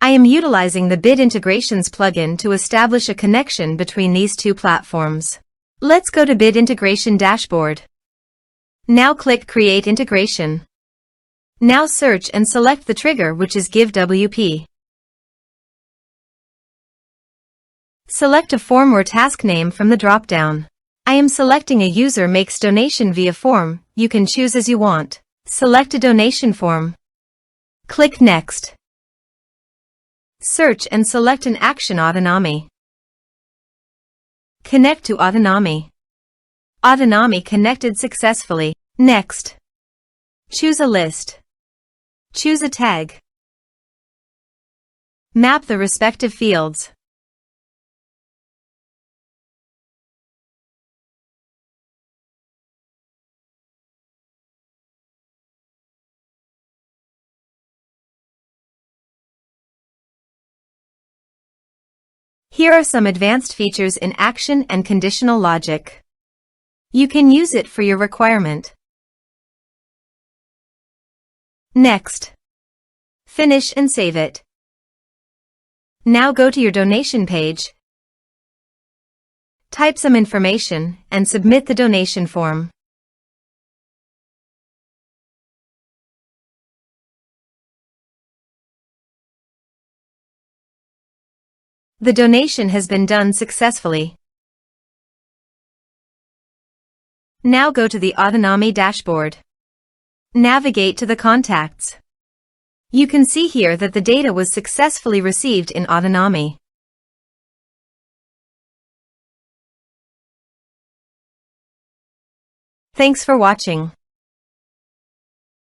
I am utilizing the Bit Integrations plugin to establish a connection between these two platforms. Let's go to Bit Integration Dashboard. Now click Create Integration. Now search and select the trigger, which is GiveWP. Select a form or task name from the drop-down. I am selecting a user makes donation via form. You can choose as you want. Select a donation form. Click Next. Search and select an action Autonomy. Connect to Autonomy. Autonomy connected successfully. Next. Choose a list. Choose a tag. Map the respective fields. Here are some advanced features in action and conditional logic. You can use it for your requirement. Next. Finish and save it. Now go to your donation page. Type some information and submit the donation form. The donation has been done successfully. Now go to the Autonomy dashboard. Navigate to the contacts. You can see here that the data was successfully received in Autonomy. Thanks for watching.